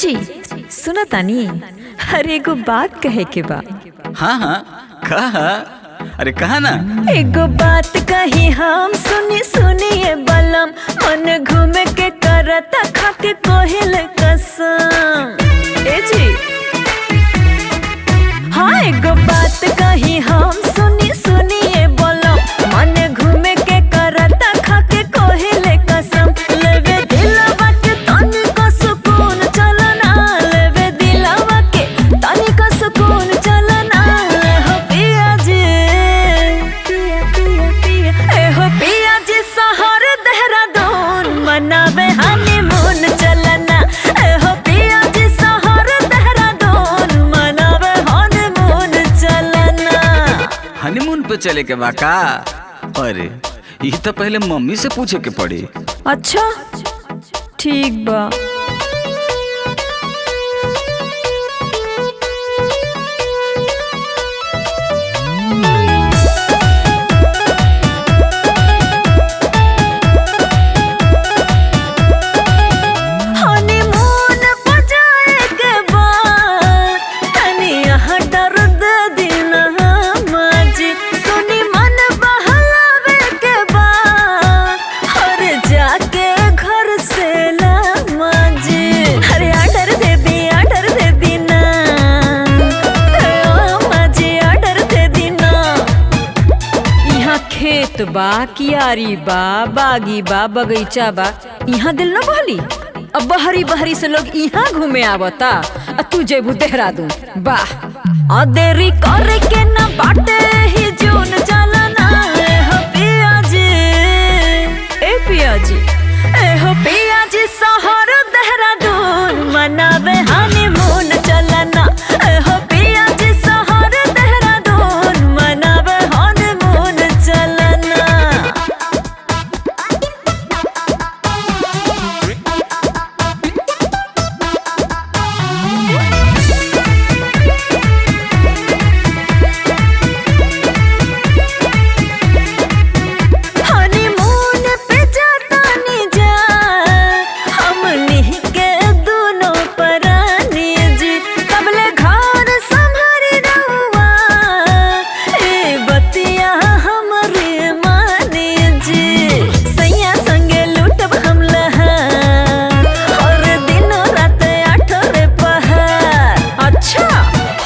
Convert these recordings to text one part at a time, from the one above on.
जी सुना तानी, अरे एगो बात कहे के बा। हाँ हाँ कहा, अरे कहा ना। एगो बात कही हम सुनी सुनिए बलम, मन घूमे के करता खाके कोहिल कसम। ए जी हाँ एगो बात कही हम सुनी सुनिए बलम, मन घूमे के करता खाके कोहिल कसम। लेवे दिलवा के तनिको सुकून चलना, लेवे दिलवा के तनिको सुकून चलना। हो पिया जी पिया पिया पिया, ए हो पिया जी शहर देहरादून मनावे हनीमून चलना। ए हो पिया जी शहर देहरादून मनावे हनीमून चलना। हनीमून पे चले के बा का? अरे ये तो पहले मम्मी से पूछे के पड़ी। अच्छा ठीक बा। हनीमून पे जाए के बाद तनी यहाँ दर्द दिन माजी, सुनी मन बहलावे के बाद हर जाके घर से ला माजी। अरे ऑर्डर दे दी ना, ओ माजी ऑर्डर दे दी ना। यहाँ खेत बा, कियारी बा, बागी बा, बगीचा बा, यहाँ दिल न बहली। अब बहरी बहरी से लोग यहाँ घूमे आवता, तू जेबू देहरादून। वाह आ देरी करे के ना बाटे ही जून चलना। ए हो पिया जी, ए पिया जी, ए हो पिया जी शहर देहरादून मनावे हनीमून चलना। ए हो पिया जी शहर देहरादून मनावे हनीमून चलना। हनीमून पे जाता नी जा हमनी के दोनों परानी जी, कबले घर संभारी रहुआ ए बतिया हमरे मानी जी। सैया संगे लूटब हम लहार और दिनों रात आठरे पहाड़। अच्छा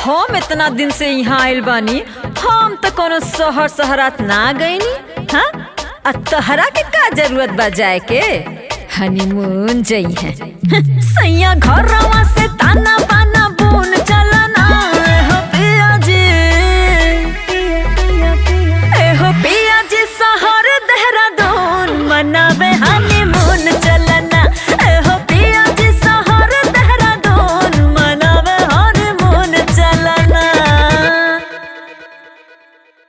हम इतना दिन से यहाँ आइल बानी, हम तो कोनो शहर शहरात ना गईनी। हाँ आ तहरा के का जरूरत बा जाए के? हनीमून जई है सैया घरवा से ताना बाना बुन चल